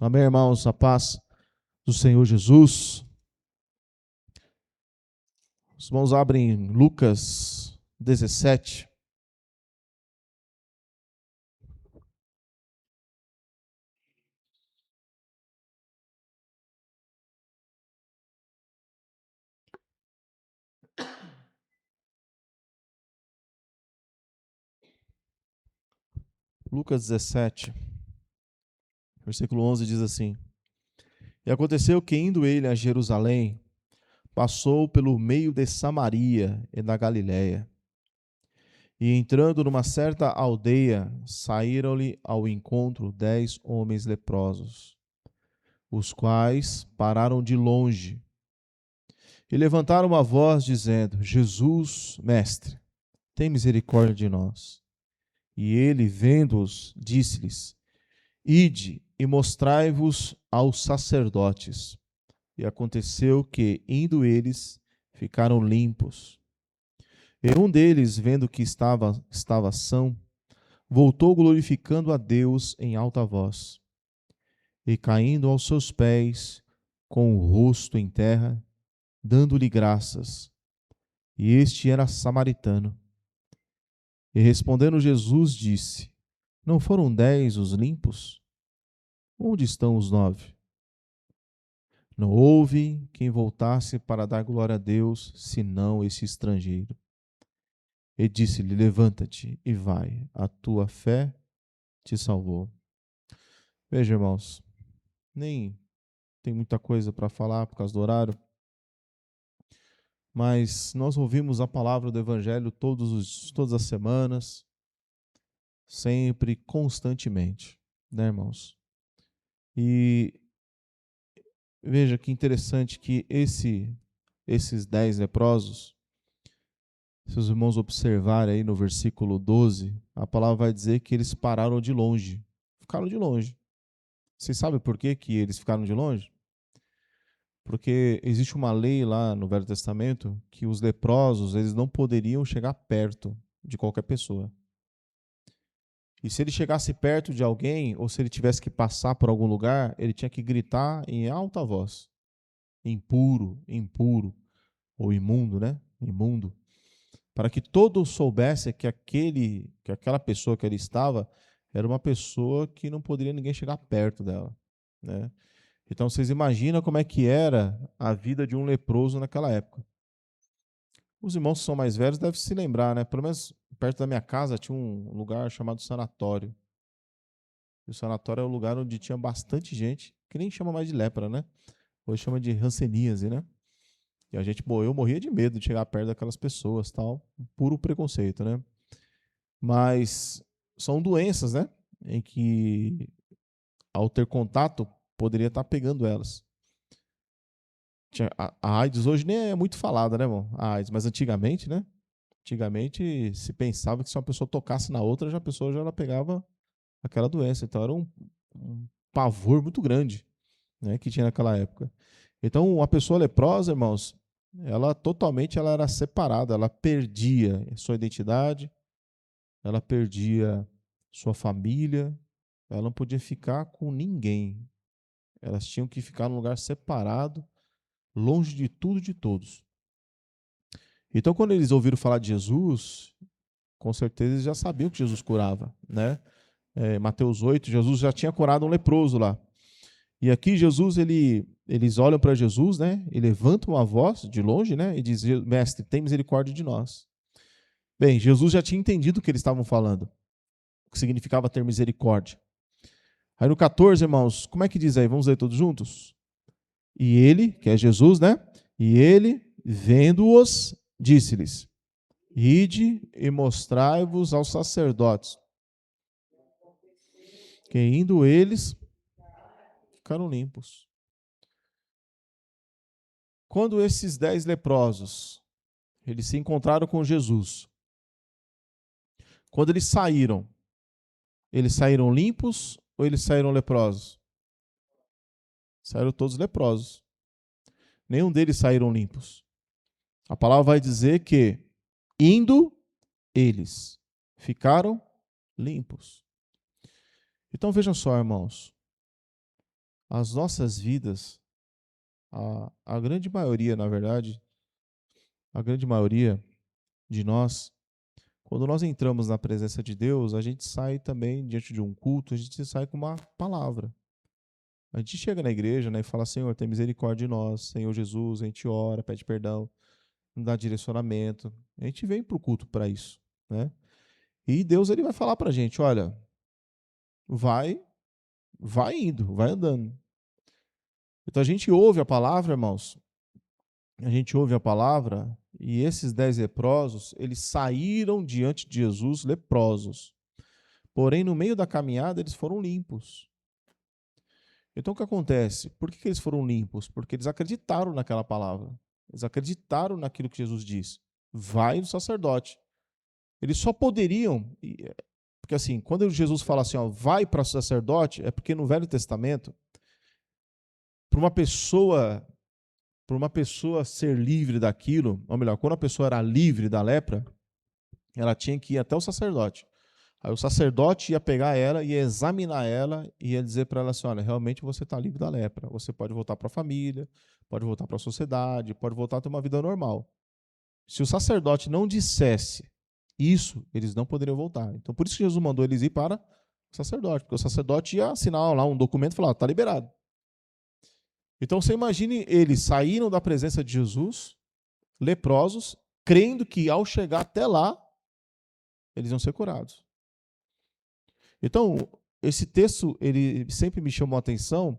Amém, irmãos, a paz do Senhor Jesus. Os irmãos abrem Lucas 17. Lucas 17, versículo 11 diz assim: E aconteceu que, indo ele a Jerusalém, passou pelo meio de Samaria e da Galiléia. E entrando numa certa aldeia, saíram-lhe ao encontro 10 homens leprosos, os quais pararam de longe e levantaram uma voz, dizendo: Jesus, mestre, tem misericórdia de nós. E ele, vendo-os, disse-lhes: Ide e mostrai-vos aos sacerdotes. E aconteceu que, indo eles, ficaram limpos. E um deles, vendo que estava são, voltou glorificando a Deus em alta voz. E caindo aos seus pés, com o rosto em terra, dando-lhe graças. E este era samaritano. E respondendo Jesus, disse: Não foram 10 os limpos? Onde estão os 9? Não houve quem voltasse para dar glória a Deus, senão esse estrangeiro. E disse-lhe: Levanta-te e vai, a tua fé te salvou. Veja, irmãos, nem tem muita coisa para falar por causa do horário, mas nós ouvimos a palavra do Evangelho todas as semanas, sempre, constantemente, né, irmãos? E veja que interessante que esses 10 leprosos, se os irmãos observarem aí no versículo 12, a palavra vai dizer que eles pararam de longe. Ficaram de longe. Vocês sabem por que que eles ficaram de longe? Porque existe uma lei lá no Velho Testamento que os leprosos, eles não poderiam chegar perto de qualquer pessoa. E se ele chegasse perto de alguém, ou se ele tivesse que passar por algum lugar, ele tinha que gritar em alta voz: impuro, impuro, ou imundo, né? Imundo. Para que todos soubessem que aquela pessoa que ali estava era uma pessoa que não poderia ninguém chegar perto dela, né? Então vocês imaginam como é que era a vida de um leproso naquela época. Os irmãos que são mais velhos devem se lembrar, né? Pelo menos perto da minha casa tinha um lugar chamado sanatório. E o sanatório é um lugar onde tinha bastante gente, que nem chama mais de lepra, né? Hoje chama de hanseníase, né? E a gente, eu morria de medo de chegar perto daquelas pessoas, tal, puro preconceito, né? Mas são doenças, né? Em que, ao ter contato, poderia estar pegando elas. A AIDS hoje nem é muito falada, né, irmão? A AIDS, mas antigamente, né? Antigamente se pensava que se uma pessoa tocasse na outra, já a pessoa já pegava aquela doença. Então era um pavor muito grande, né, que tinha naquela época. Então, uma pessoa leprosa, irmãos, ela era separada, ela perdia sua identidade, ela perdia sua família, ela não podia ficar com ninguém. Elas tinham que ficar num lugar separado, longe de tudo e de todos. Então, quando eles ouviram falar de Jesus, com certeza eles já sabiam que Jesus curava, né? Mateus 8, Jesus já tinha curado um leproso lá. E aqui Jesus, eles olham para Jesus, né? E levantam uma voz de longe, né? E diz: Mestre, tem misericórdia de nós. Bem, Jesus já tinha entendido o que eles estavam falando, o que significava ter misericórdia. Aí no 14, irmãos, como é que diz aí? Vamos ler todos juntos? E ele, que é Jesus, né? E ele, vendo-os, disse-lhes: Ide e mostrai-vos aos sacerdotes. Que indo eles, ficaram limpos. Quando esses 10 leprosos, eles se encontraram com Jesus, quando eles saíram limpos ou eles saíram leprosos? Saíram todos leprosos. Nenhum deles saíram limpos. A palavra vai dizer que, indo eles, ficaram limpos. Então vejam só, irmãos. as nossas vidas, a grande maioria, na verdade, a grande maioria de nós, quando nós entramos na presença de Deus, a gente sai também, diante de um culto, a gente sai com uma palavra. A gente chega na igreja, né, e fala: Senhor, tem misericórdia de nós. Senhor Jesus, a gente ora, pede perdão, nos dá direcionamento. A gente vem para o culto para isso, né? E Deus, ele vai falar para a gente: olha, vai, vai indo, vai andando. Então a gente ouve a palavra, irmãos, a gente ouve a palavra, e esses 10 leprosos, eles saíram diante de Jesus leprosos. Porém, no meio da caminhada, eles foram limpos. Então, o que acontece? Por que eles foram limpos? Porque eles acreditaram naquela palavra. Eles acreditaram naquilo que Jesus disse. Vai no sacerdote. Eles só poderiam... Porque assim, quando Jesus fala assim, ó, vai para o sacerdote, é porque no Velho Testamento, para uma pessoa ser livre daquilo, ou melhor, quando a pessoa era livre da lepra, ela tinha que ir até o sacerdote. Aí o sacerdote ia pegar ela, ia examinar ela e ia dizer para ela assim: olha, realmente você está livre da lepra. Você pode voltar para a família, pode voltar para a sociedade, pode voltar a ter uma vida normal. Se o sacerdote não dissesse isso, eles não poderiam voltar. Então por isso que Jesus mandou eles ir para o sacerdote, porque o sacerdote ia assinar lá um documento e falar: está liberado. Então você imagine eles saíram da presença de Jesus, leprosos, crendo que ao chegar até lá, eles iam ser curados. Então, esse texto, ele sempre me chamou a atenção,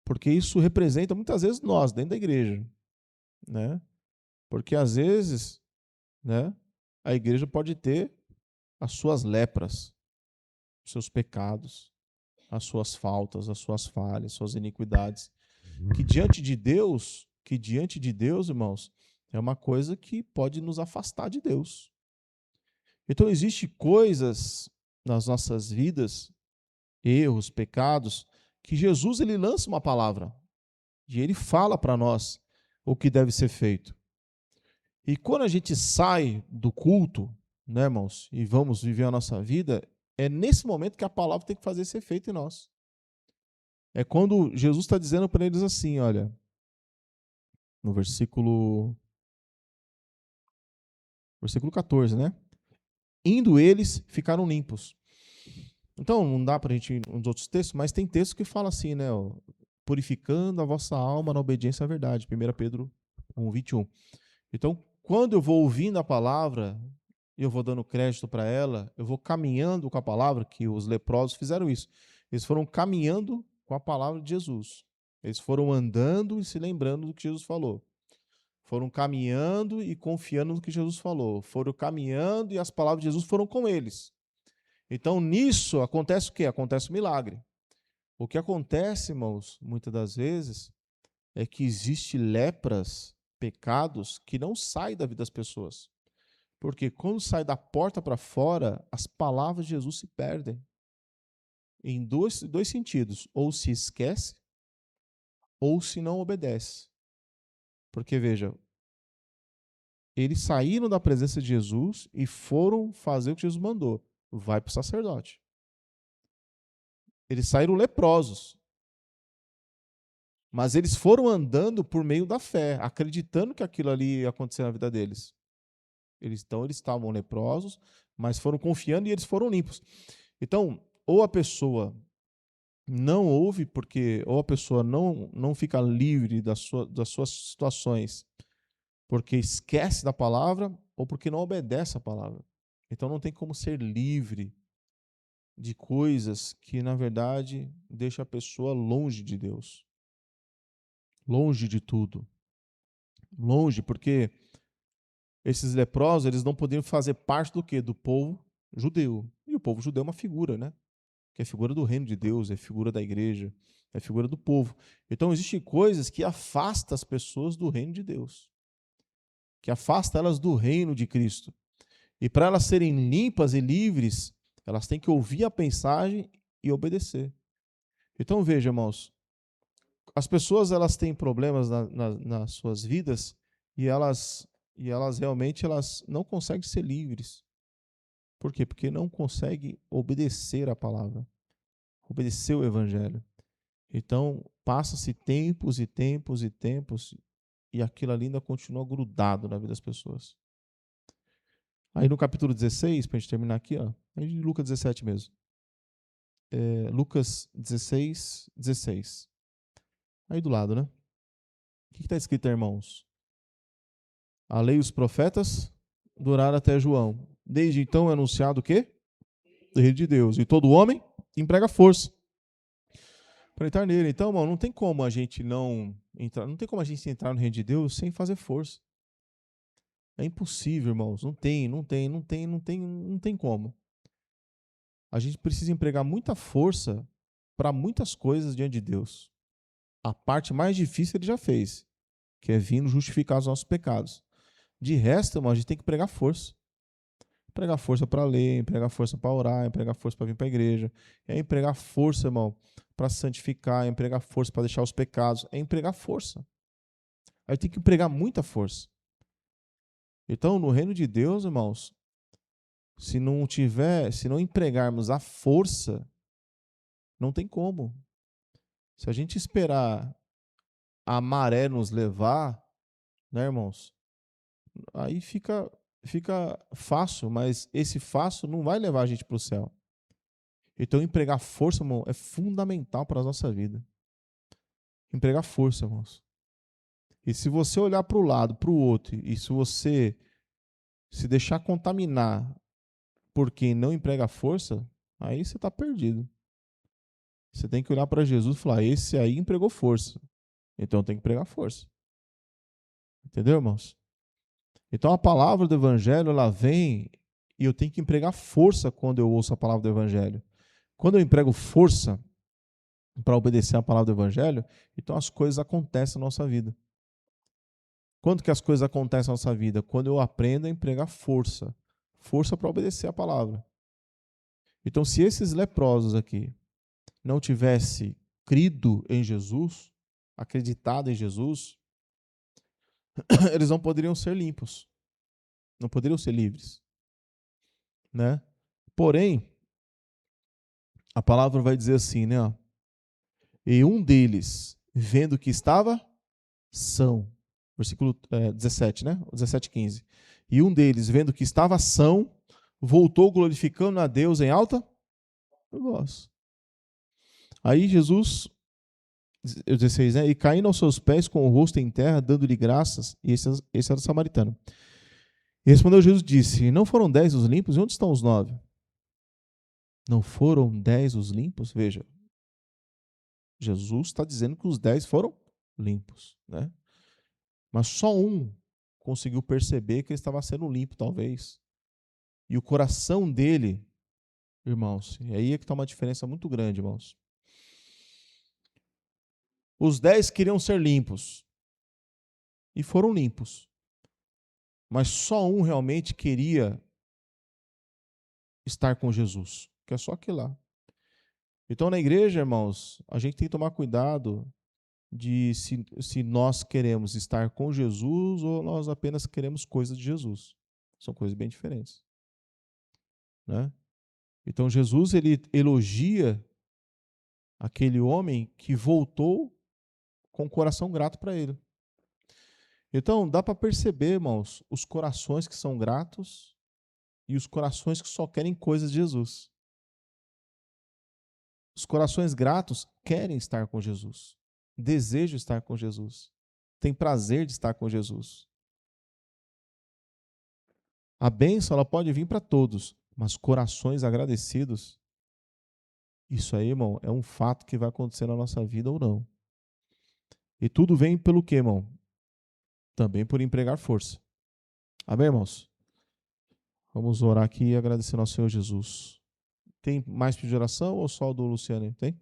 porque isso representa muitas vezes nós, dentro da igreja, né? Porque às vezes, né, a igreja pode ter as suas lepras, os seus pecados, as suas faltas, as suas falhas, suas iniquidades, que diante de Deus, irmãos, é uma coisa que pode nos afastar de Deus. Então, existem coisas nas nossas vidas, erros, pecados, que Jesus ele lança uma palavra e ele fala para nós o que deve ser feito. E quando a gente sai do culto, né, irmãos, e vamos viver a nossa vida, é nesse momento que a palavra tem que fazer esse efeito em nós. É quando Jesus está dizendo para eles assim, olha, no versículo 14, né? Indo eles, ficaram limpos. Então, não dá para a gente ir nos outros textos, mas tem textos que falam assim, né? Ó, purificando a vossa alma na obediência à verdade. 1 Pedro 1, 21. Então, quando eu vou ouvindo a palavra, eu vou dando crédito para ela, eu vou caminhando com a palavra, que os leprosos fizeram isso. Eles foram caminhando com a palavra de Jesus. Eles foram andando e se lembrando do que Jesus falou. Foram caminhando e confiando no que Jesus falou. Foram caminhando e as palavras de Jesus foram com eles. Então, nisso acontece o quê? Acontece o milagre. O que acontece, irmãos, muitas das vezes, é que existe lepras, pecados, que não saem da vida das pessoas. Porque quando sai da porta para fora, as palavras de Jesus se perdem. Em dois sentidos. Ou se esquece, ou se não obedece. Porque, veja, eles saíram da presença de Jesus e foram fazer o que Jesus mandou. Vai para o sacerdote. Eles saíram leprosos. Mas eles foram andando por meio da fé, acreditando que aquilo ali ia acontecer na vida deles. Eles estavam leprosos, mas foram confiando e eles foram limpos. Então, ou a pessoa não ouve, porque ou a pessoa não fica livre das suas situações, porque esquece da palavra, ou porque não obedece a palavra. Então não tem como ser livre de coisas que, na verdade, deixam a pessoa longe de Deus. Longe de tudo. Longe, porque esses leprosos, eles não podiam fazer parte do quê? Do povo judeu. E o povo judeu é uma figura, né? Que é figura do reino de Deus, é figura da igreja, é figura do povo. Então existem coisas que afastam as pessoas do reino de Deus, que afastam elas do reino de Cristo. E para elas serem limpas e livres, elas têm que ouvir a mensagem e obedecer. Então veja, irmãos, as pessoas elas têm problemas nas suas vidas e elas realmente elas não conseguem ser livres. Por quê? Porque não conseguem obedecer a palavra, obedecer o evangelho. Então, passa-se tempos e tempos e tempos e aquilo ali ainda continua grudado na vida das pessoas. Aí no capítulo 16, para a gente terminar aqui, ó, é de Lucas 17 mesmo. Lucas 16, 16. Aí do lado, né? O que está escrito, irmãos? A lei e os profetas duraram até João. Desde então é anunciado o quê? O reino de Deus. E todo homem emprega força para entrar nele. Então, irmão, não tem como a gente não entrar, não tem como a gente entrar no reino de Deus sem fazer força. É impossível, irmãos. Não tem como. A gente precisa empregar muita força para muitas coisas diante de Deus. A parte mais difícil ele já fez, que é vindo justificar os nossos pecados. De resto, irmão, a gente tem que pregar força. Empregar força para ler, empregar força para orar, empregar força para vir para a igreja. É empregar força, irmão, para santificar, é empregar força para deixar os pecados. É empregar força. Aí tem que empregar muita força. Então, no reino de Deus, irmãos, se não empregarmos a força, não tem como. Se a gente esperar a maré nos levar, né, irmãos? Aí fica fácil, mas esse fácil não vai levar a gente para o céu. Então, empregar força, irmão, é fundamental para a nossa vida. Empregar força, irmãos. E se você olhar para o lado, para o outro, e se você se deixar contaminar por quem não emprega força, aí você está perdido. Você tem que olhar para Jesus e falar: esse aí empregou força. Então tem que pregar força. Entendeu, irmãos? Então a palavra do evangelho, ela vem e eu tenho que empregar força quando eu ouço a palavra do evangelho. Quando eu emprego força para obedecer a palavra do evangelho, então as coisas acontecem na nossa vida. Quando que as coisas acontecem na nossa vida? Quando eu aprendo a empregar força. Força para obedecer a palavra. Então, se esses leprosos aqui não tivessem crido em Jesus, acreditado em Jesus, eles não poderiam ser limpos. Não poderiam ser livres. Né? Porém, a palavra vai dizer assim, né? Ó, e um deles, vendo que estava são. Versículo 17, né? 17, 15. E um deles, vendo que estava são, voltou glorificando a Deus em alta voz. Aí Jesus, 16, né? E caindo aos seus pés com o rosto em terra, dando-lhe graças, e esse era o samaritano. E respondeu Jesus, disse: não foram 10 os limpos? E onde estão os 9? Não foram 10 os limpos? Veja, Jesus está dizendo que os 10 foram limpos, né? Mas só um conseguiu perceber que ele estava sendo limpo, talvez. E o coração dele, irmãos, e aí é que está uma diferença muito grande, irmãos. Os 10 queriam ser limpos. E foram limpos. Mas só um realmente queria estar com Jesus, que é só aquele lá. Então, na igreja, irmãos, a gente tem que tomar cuidado de se nós queremos estar com Jesus ou nós apenas queremos coisas de Jesus. São coisas bem diferentes. Né? Então, Jesus, ele elogia aquele homem que voltou com o coração grato para ele. Então, dá para perceber, irmãos, os corações que são gratos e os corações que só querem coisas de Jesus. Os corações gratos querem estar com Jesus, desejam estar com Jesus, têm prazer de estar com Jesus. A bênção ela pode vir para todos, mas corações agradecidos, isso aí, irmão, é um fato que vai acontecer na nossa vida ou não. E tudo vem pelo quê, irmão? Também por empregar força. Amém, irmãos? Vamos orar aqui e agradecer ao Senhor Jesus. Tem mais pedido de oração ou só o do Luciano? Tem?